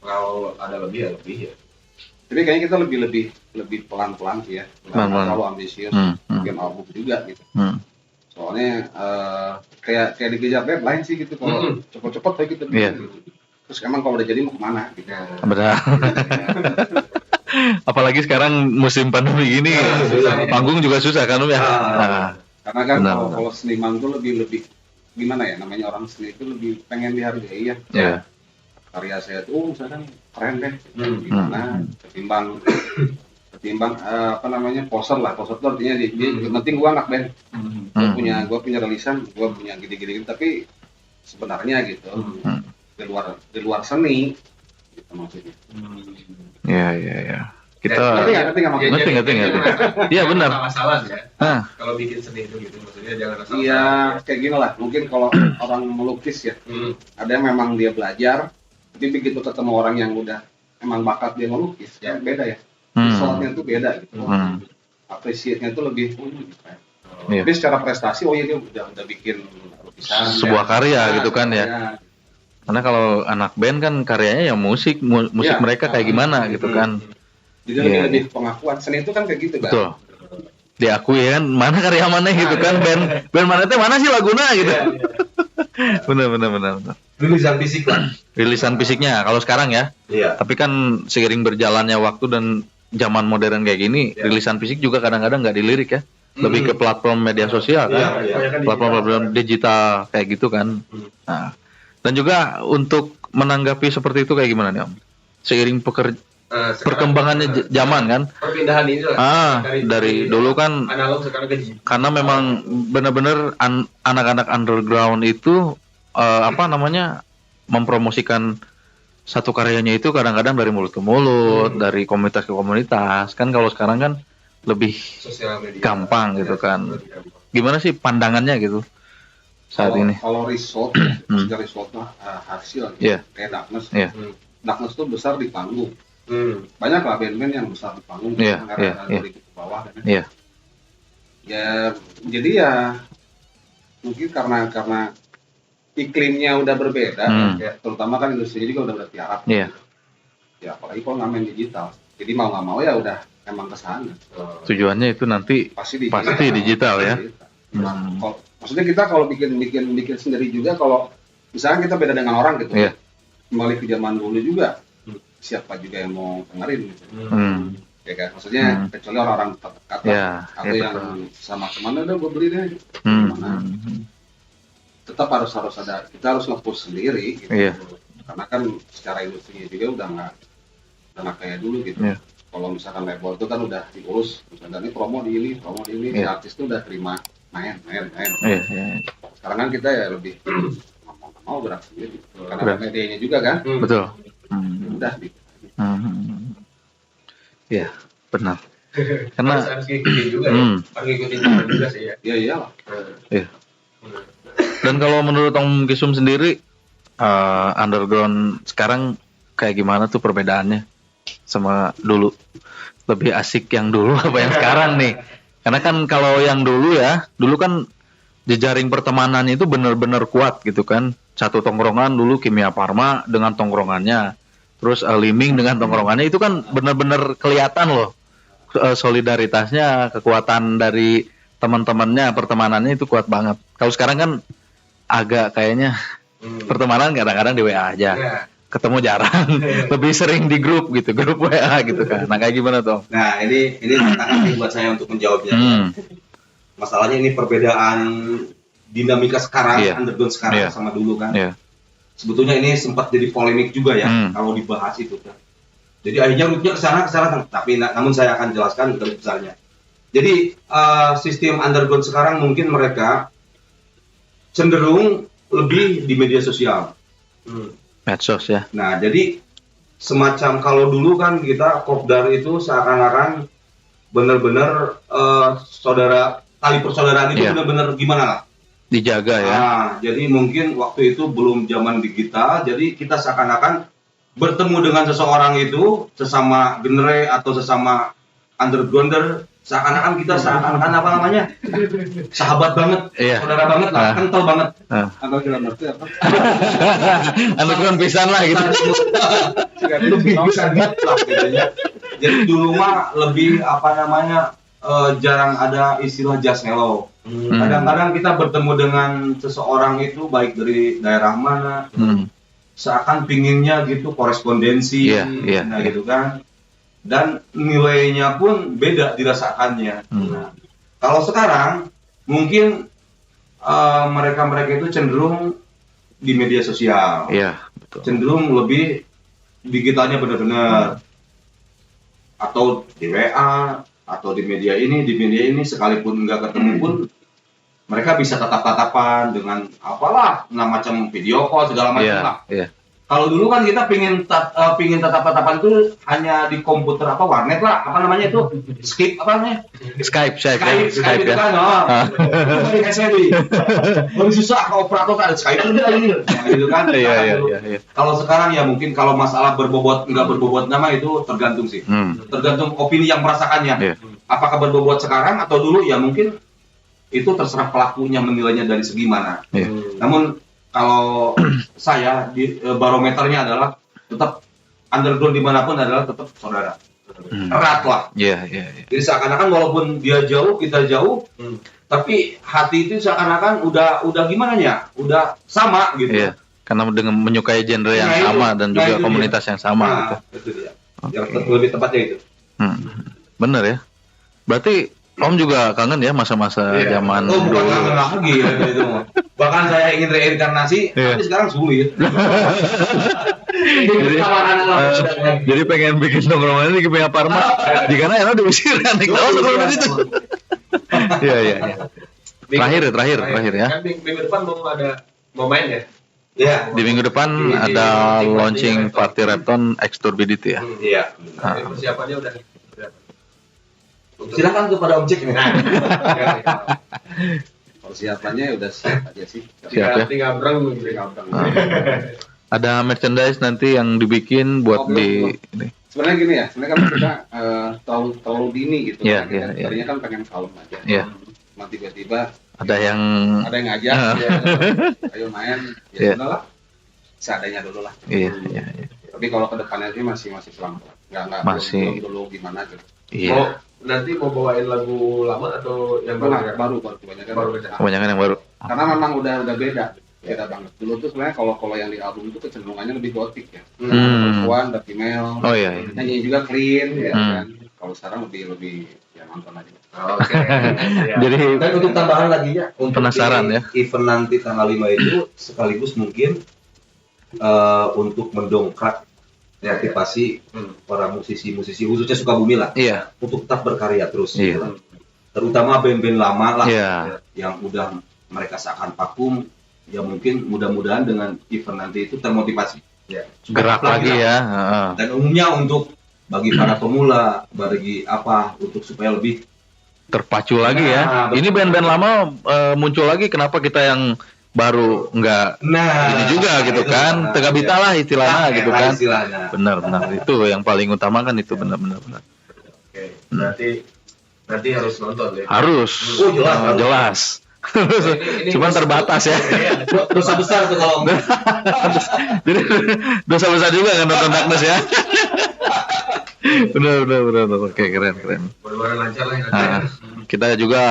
Speaker 4: Kalau ada lebih ya lebih ya.
Speaker 3: Tapi kayaknya kita lebih pelan-pelan sih ya. Nggak
Speaker 2: Pelan-pelan.
Speaker 3: terlalu ambisius, bikin album juga gitu. Soalnya kayak dikejar deadline sih gitu. Kalau cepet-cepet kayak gitu.
Speaker 2: Iya.
Speaker 3: Gitu. Terus emang kalau udah jadi mau kemana gitu.
Speaker 2: Benar. Apalagi sekarang musim pandemi gini, panggung juga susah kan ya.
Speaker 3: Karena kan
Speaker 2: Benar.
Speaker 3: kalau seniman tuh lebih gimana ya, namanya orang seni itu lebih pengen dihargai ya.
Speaker 2: Iya.
Speaker 3: Karya saya tuh misalkan keren deh, gimana ketimbang apa namanya poser tuh artinya yang penting gua anak band, gua punya rilisan, gua punya gini-gini tapi sebenarnya gitu di luar seni gitu maksudnya.
Speaker 2: Iya. Kita
Speaker 3: Ngerti nggak maksudnya?
Speaker 2: ngerti. Iya benar.
Speaker 4: Masalah ya.
Speaker 2: Ah,
Speaker 4: Kalau bikin seni itu gitu, maksudnya jangan asal.
Speaker 3: Iya kayak gini lah, mungkin kalau orang melukis ya, ada yang memang dia belajar, tapi begitu ketemu orang yang udah emang bakat dia melukis, ya beda ya. Resultnya itu beda gitu. Appreciate-nya itu lebih gitu kan.
Speaker 2: Iya.
Speaker 3: Tapi secara prestasi, oh iya dia udah bikin lukisan.
Speaker 2: Sebuah karya gitu kan ya.
Speaker 3: Karya.
Speaker 2: Karena kalau anak band kan karyanya ya musik
Speaker 3: Iya.
Speaker 2: mereka kayak gimana gitu kan.
Speaker 3: Jadi
Speaker 2: Iya.
Speaker 3: lebih pengakuan. Seni itu kan kayak gitu kan.
Speaker 2: Betul. Diakui kan mana karya mana gitu kan, band mana teh mana sih laguna gitu. Benar.
Speaker 1: Rilisan fisik lah.
Speaker 2: Rilisan fisiknya kalau sekarang ya.
Speaker 1: Iya.
Speaker 2: Tapi kan seiring berjalannya waktu dan zaman modern kayak gini, rilisan fisik juga kadang-kadang nggak dilirik ya. Lebih ke platform media sosial kan.
Speaker 1: Iya.
Speaker 2: Platform digital kayak gitu kan. Nah, dan juga untuk menanggapi seperti itu kayak gimana nih Om? Seiring perkembangannya zaman kan.
Speaker 4: Perpindahan ini lah.
Speaker 2: Dari dulu kan
Speaker 4: analog sekarang ke digital.
Speaker 2: karena memang benar-benar anak-anak underground itu mempromosikan satu karyanya itu kadang-kadang dari mulut ke mulut, dari komunitas ke komunitas. Kan kalau sekarang kan lebih
Speaker 4: Sosial media.
Speaker 2: gampang gitu kan. Gimana sih pandangannya gitu saat ini?
Speaker 3: Kalau result, resultnya hasil,
Speaker 2: Iya.
Speaker 3: kayak Darkness.
Speaker 2: Iya.
Speaker 3: Darkness tuh besar di panggung. Banyak lah band-band yang besar di panggung,
Speaker 2: Iya,
Speaker 3: karena
Speaker 2: iya.
Speaker 3: dari ke bawah. Kan?
Speaker 2: Iya.
Speaker 3: Ya, jadi ya mungkin karena iklimnya udah berbeda, ya, terutama kan industrinya juga udah tiarap.
Speaker 2: Iya.
Speaker 3: Ya apalagi kalau ngamen digital. Jadi mau nggak mau ya udah emang kesana.
Speaker 2: Tujuannya itu nanti
Speaker 3: Pasti
Speaker 2: digital ya.
Speaker 3: Maksudnya kita kalau bikin sendiri juga, kalau misalnya kita beda dengan orang gitu,
Speaker 2: Iya.
Speaker 3: kembali ke zaman dulu juga, siapa juga yang mau dengerin gitu. Ya kan, maksudnya kecuali orang-orang terdekat atau yang
Speaker 2: betul.
Speaker 3: sama teman, udah gue beli deh. Tetap harus ada, kita harus nge-push sendiri gitu.
Speaker 2: Iya.
Speaker 3: Karena kan secara industrinya juga udah nggak kayak dulu gitu.
Speaker 2: Iya.
Speaker 3: Kalau misalkan label itu kan udah diurus, misalnya ini promo di ini, si
Speaker 2: Iya.
Speaker 3: artis itu udah terima main.
Speaker 2: Iya.
Speaker 3: Sekarang kan kita ya lebih mau gerak sendiri, karena ada medianya juga kan.
Speaker 2: Betul.
Speaker 3: Udah gitu.
Speaker 2: Iya, benar. Karena
Speaker 4: harus ngikutin juga ya. Harus ngikutin zaman juga sih ya.
Speaker 3: Ya iyalah.
Speaker 2: iya. Dan kalau menurut Om Kisum sendiri, underground sekarang kayak gimana tuh perbedaannya sama dulu? Lebih asik yang dulu apa yang sekarang nih? Karena kan kalau yang dulu kan jejaring pertemanannya itu benar-benar kuat gitu kan. Satu tongkrongan dulu Kimia Farma dengan tongkrongannya, terus Liming dengan tongkrongannya, itu kan benar-benar kelihatan loh solidaritasnya, kekuatan dari teman-temannya, pertemanannya itu kuat banget. Kalau sekarang kan agak kayaknya pertemanan kadang-kadang di WA aja, ketemu jarang, lebih sering di grup WA gitu kan. Nah kayak gimana tuh?
Speaker 1: Nah ini tantangan nih buat saya untuk menjawabnya. Masalahnya ini perbedaan dinamika sekarang, underground sekarang sama dulu kan. Sebetulnya ini sempat jadi polemik juga ya kalau dibahas itu kan. Jadi akhirnya rutnya kesana, tapi namun saya akan jelaskan garis besarnya. Jadi sistem underground sekarang mungkin mereka cenderung lebih di media sosial.
Speaker 2: Medsos ya.
Speaker 1: Nah jadi semacam kalau dulu kan kita kopdar itu seakan-akan benar-benar tali persaudaraan itu benar-benar gimana lah?
Speaker 2: Dijaga ya.
Speaker 1: Nah, jadi mungkin waktu itu belum zaman digital, jadi kita seakan-akan bertemu dengan seseorang itu, sesama genre atau sesama undergrounder, seakan-akan kita seakan-akan apa namanya sahabat banget,
Speaker 2: Iya.
Speaker 1: saudara banget lah, kental banget.
Speaker 3: Atau dalam arti apa?
Speaker 2: Underground pisan lah gitu.
Speaker 1: Lebih bisa banget lah gitu ya. Jadi dulu mah lebih apa namanya jarang ada istilah just hello. Kadang-kadang kita bertemu dengan seseorang itu baik dari daerah mana, seakan pinginnya gitu korespondensi,
Speaker 2: Iya.
Speaker 1: nah gitu kan. Dan nilainya pun beda dirasakannya. Nah, kalau sekarang mungkin mereka-mereka itu cenderung di media sosial,
Speaker 2: Iya, betul.
Speaker 1: cenderung lebih digitalnya benar-benar, atau di WA atau di media ini sekalipun nggak ketemu pun mereka bisa tatap-tatapan dengan apalah, macam video call segala macam lah.
Speaker 2: Iya.
Speaker 1: Kalau dulu kan kita pingin tatap-tatapan itu hanya di komputer apa warnet lah, apa namanya itu Skype apa namanya?
Speaker 2: Skype
Speaker 1: Skype itu
Speaker 2: ya.
Speaker 1: kan, dari SMB. Lebih susah kalau operator kan ada Skype itu ini, gitu kan.
Speaker 2: Iya.
Speaker 1: Kalau sekarang ya mungkin kalau masalah berbobot nggak berbobot nama itu tergantung sih, tergantung opini yang merasakannya.
Speaker 2: Iya.
Speaker 1: Apakah berbobot sekarang atau dulu ya mungkin itu terserah pelakunya menilainya dari segi mana.
Speaker 2: Iya.
Speaker 1: Namun kalau saya di barometernya adalah tetap underground dimanapun adalah tetap saudara, erat lah.
Speaker 2: Iya.
Speaker 1: Jadi seakan-akan walaupun dia jauh kita jauh, tapi hati itu seakan-akan udah gimana ya, udah sama gitu.
Speaker 2: Iya. Karena dengan menyukai genre yang
Speaker 1: Nah, itu.
Speaker 2: sama dan juga
Speaker 1: Nah, itu
Speaker 2: komunitas yang sama gitu.
Speaker 1: Itu dia. Yang lebih tepatnya itu.
Speaker 2: Bener ya. Berarti Om juga kangen ya masa-masa zaman
Speaker 1: Oh, bukan
Speaker 2: dulu.
Speaker 1: kangen lagi ya itu mah. Bahkan saya ingin reinkarnasi,
Speaker 2: Iya.
Speaker 1: tapi sekarang sulit.
Speaker 2: Jadi pengen bikin nongkrongan ini ke Pia Parma. Jika enak diusir kan. Kalau nongkrongan itu. Iya. Terakhir ya.
Speaker 4: Kan minggu depan mau main ya?
Speaker 1: Ya.
Speaker 2: Di minggu depan ada launching Party Repton X Turbidity ya.
Speaker 1: Iya.
Speaker 4: Persiapannya udah.
Speaker 1: Silakan kepada objeknya.
Speaker 3: Persiapannya udah siap aja sih.
Speaker 2: Siap ya.
Speaker 4: Tinggal berang.
Speaker 2: Ada merchandise nanti yang dibikin buat di ini.
Speaker 3: Sebenarnya gini ya, sebenarnya kan kita terlalu dini gitu.
Speaker 2: Iya,
Speaker 3: Kita
Speaker 2: iya.
Speaker 3: tadinya kan pengen kalem aja.
Speaker 2: Iya.
Speaker 3: Cuma tiba-tiba
Speaker 2: Ada yang
Speaker 3: ngajak, ya, ayo main,
Speaker 2: Iya.
Speaker 3: ya udahlah, seadanya dulu lah.
Speaker 2: iya.
Speaker 3: Tapi kalau ke depannya sih masih pelan-pelan. Nggak
Speaker 2: Masih.
Speaker 3: belum dulu gimana gitu.
Speaker 2: Iya.
Speaker 4: Nanti mau bawain lagu lama atau yang baru?
Speaker 3: Baru kebanyakan.
Speaker 4: Baru.
Speaker 2: Kebanyakan yang baru.
Speaker 3: Karena memang udah beda banget. Dulu tuh sebenarnya kalau yang di album itu kecenderungannya lebih gotik ya. Perempuan, ada female.
Speaker 2: Oh iya.
Speaker 3: Nyanyi juga clean ya
Speaker 2: Hmm.
Speaker 3: kan. Kalau sekarang lebih ya nonton aja.
Speaker 4: Oke.
Speaker 2: Jadi
Speaker 1: Dan untuk tambahan lagi ya, untuk
Speaker 2: Penasaran
Speaker 1: di
Speaker 2: ya.
Speaker 1: event nanti tanggal 5 itu sekaligus mungkin untuk mendongkrak kreativasi para musisi-musisi khususnya Sukabumi lah,
Speaker 2: iya.
Speaker 1: untuk tetap berkarya terus.
Speaker 2: Iya.
Speaker 1: Gitu. Terutama band-band lama lah
Speaker 2: Iya.
Speaker 1: yang udah mereka seakan vakum, ya mungkin mudah-mudahan dengan event nanti itu termotivasi. Ya.
Speaker 2: Gerak lagi ya. Heeh.
Speaker 1: Dan umumnya untuk bagi para pemula, bagi apa untuk supaya lebih
Speaker 2: Terpacu lagi ya.
Speaker 1: Nah, betul.
Speaker 2: Ini band-band lama muncul lagi, kenapa kita yang baru nggak ini juga gitu
Speaker 1: itu
Speaker 2: kan? Tega bita lah istilahnya gitu kan.
Speaker 1: Istilahnya.
Speaker 2: Benar. Itu yang paling utama kan itu benar.
Speaker 4: Oke. Nanti harus nonton ya.
Speaker 2: Harus.
Speaker 1: Oh, jelas.
Speaker 2: Jelas.
Speaker 4: Ini
Speaker 2: Cuman terbatas ya.
Speaker 1: Dosa besar tuh kalau
Speaker 2: Jadi dosa besar juga kan nonton Darkness ya. Benar. Oke, keren.
Speaker 4: Mudah-mudahan lancar lah ya.
Speaker 2: Nah, kita juga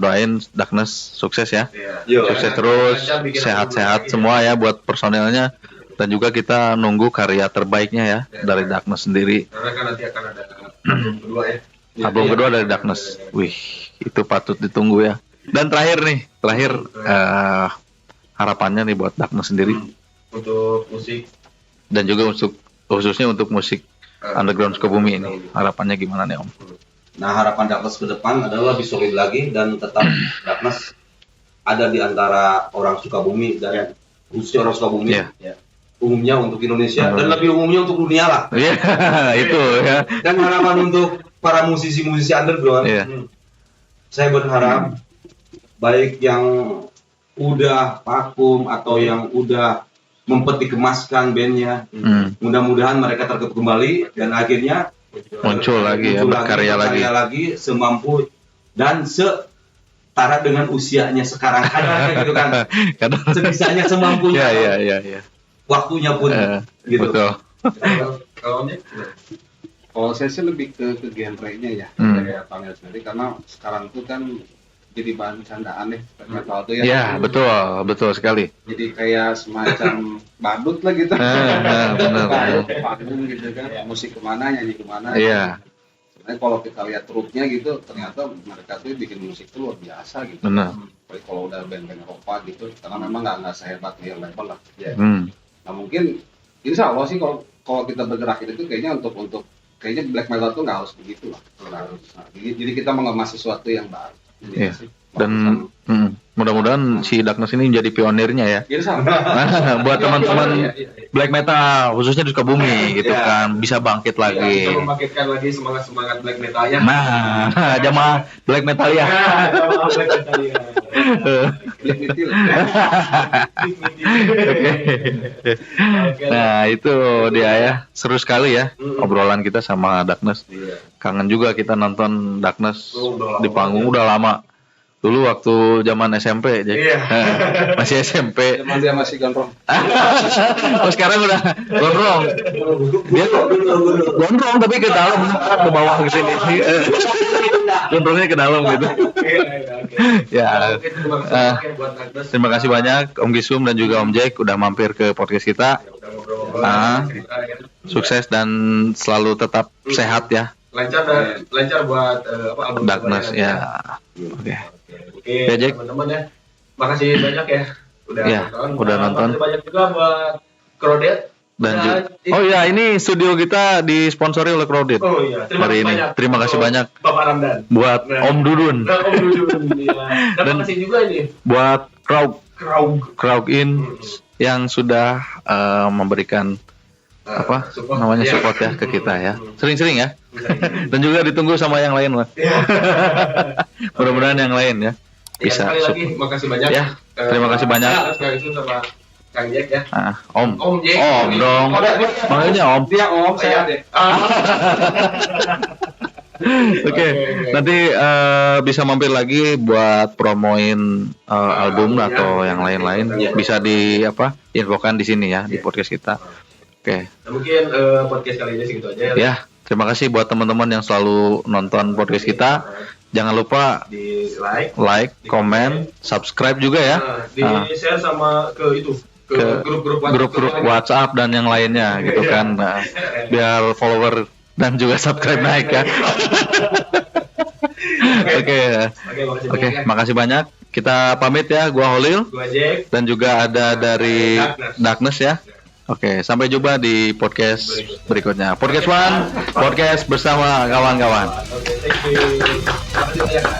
Speaker 2: doain Darkness sukses ya.
Speaker 1: Yo.
Speaker 2: Sukses terus, sehat-sehat semua ya buat personelnya, dan juga kita nunggu karya terbaiknya ya dari Darkness sendiri.
Speaker 4: Karena kan nanti akan ada album kedua ya.
Speaker 2: Album kedua dari Darkness. Wih, itu patut ditunggu ya. Dan terakhir harapannya nih buat Darkness sendiri,
Speaker 4: Untuk musik
Speaker 2: dan juga khususnya untuk musik underground Sukabumi ini, harapannya gimana nih Om?
Speaker 1: Nah, harapan Darkness ke depan adalah lebih solid lagi dan tetap Darkness ada di antara orang Sukabumi dan khususnya orang Sukabumi.
Speaker 2: Iya.
Speaker 1: Ya. Umumnya untuk Indonesia dan lebih umumnya untuk dunia lah.
Speaker 2: Iya, itu ya.
Speaker 1: Dan harapan untuk para musisi-musisi underground,
Speaker 2: Iya.
Speaker 1: saya berharap baik yang udah vakum atau yang udah mempeti kemaskan bandnya, mudah-mudahan mereka tergerak kembali dan akhirnya
Speaker 2: muncul lagi ya, berkarya
Speaker 5: lagi semampu dan setara dengan usianya sekarang ada gitu kan.
Speaker 2: Kadang
Speaker 5: Sebisanya semampunya.
Speaker 2: ya.
Speaker 5: Waktunya pun gitu.
Speaker 2: Betul.
Speaker 4: Kalau Om Jack,
Speaker 3: Kalau saya sih lebih ke genre-nya ya, kayak panel sendiri, karena sekarang tuh kan jadi bahan candaan nih, black metal tuh ya.
Speaker 2: Ya, betul sekali.
Speaker 3: Jadi kayak semacam badut lah gitu.
Speaker 2: Benar.
Speaker 3: Panggung gitu kan, musik kemana, nyanyi kemana.
Speaker 2: Iya,
Speaker 3: Sebenarnya kalau kita lihat truknya gitu, ternyata mereka tuh bikin musik tuh luar biasa gitu.
Speaker 2: benar.
Speaker 3: Apalagi kalau udah band-band Eropa gitu, karena memang nggak sehebat Neil Level lah. Nah mungkin, insya Allah sih kalau kita bergerak itu kayaknya untuk kayaknya black metal tuh nggak harus begitu lah. Jadi kita mengemas sesuatu yang baru.
Speaker 2: Iya. Dan mudah-mudahan si Darkness ini menjadi pionirnya ya.
Speaker 3: Insya
Speaker 2: Buat teman-teman black metal khususnya di Sukabumi gitu kan, bisa bangkit lagi.
Speaker 4: Bisa membangkitkan lagi semangat black metalnya.
Speaker 2: Nah, jamaah black metal ya.
Speaker 4: Jamaah black metalnya.
Speaker 2: Nah, itu dia ya. Seru sekali ya obrolan kita sama Darkness. Kangen juga kita nonton Darkness di panggung udah lama. Dulu waktu zaman SMP, masih SMP.
Speaker 3: Zaman dia masih gondrong.
Speaker 2: Oh sekarang udah gondrong. Dia gondrong tapi ke dalam, ke bawah ke sini. Gondrongnya ke dalam gitu. Ya. Terima kasih banyak Om Gisum dan juga Om Jack udah mampir ke podcast kita. Sukses dan selalu tetap sehat ya.
Speaker 4: Lancar buat album
Speaker 2: Darkness ya. Oke, ya, Jack.
Speaker 4: Teman-teman ya. Makasih banyak ya
Speaker 2: udah nonton.
Speaker 4: Makasih banyak juga buat Crowded
Speaker 2: Dan oh ya, ini studio kita disponsori oleh Crowded.
Speaker 4: Oh iya,
Speaker 2: terima kasih banyak
Speaker 4: Bapak Ramdan
Speaker 2: buat Om Dudun.
Speaker 4: Om Dudun ya. Dan makasih juga ini
Speaker 2: buat Crowd In yang sudah memberikan support ya ke kita ya. Sering-sering ya. Dan juga ditunggu sama yang lain lah. Mudah-mudahan yang lain ya bisa.
Speaker 4: Sekali lagi makasih banyak.
Speaker 2: Ya, terima kasih banyak.
Speaker 4: Sekali itu sama Kang Jack ya.
Speaker 2: Om
Speaker 4: Jack.
Speaker 2: Om dong. Makanya Om.
Speaker 3: Dia Om, saya deh.
Speaker 2: Oke, nanti bisa mampir lagi buat promoin album atau yang lain-lain. Bisa infokan di sini ya di podcast kita. Oke.
Speaker 4: Mungkin podcast kali ini segitu aja ya.
Speaker 2: Ya, terima kasih buat teman-teman yang selalu nonton podcast kita. Jangan lupa
Speaker 4: di
Speaker 2: like, komen, subscribe juga ya.
Speaker 4: Di share sama ke
Speaker 2: grup-grup WhatsApp dan yang lainnya gitu kan. Nah, biar follower dan juga subscribe naik ya. Oke, makasih banyak. Kita pamit ya, gua Holil.
Speaker 4: Gua Jack.
Speaker 2: Dan juga ada dari Darkness ya. Oke, sampai jumpa di podcast berikutnya. Podcast One, podcast bersama kawan-kawan.
Speaker 4: Oke, thank you.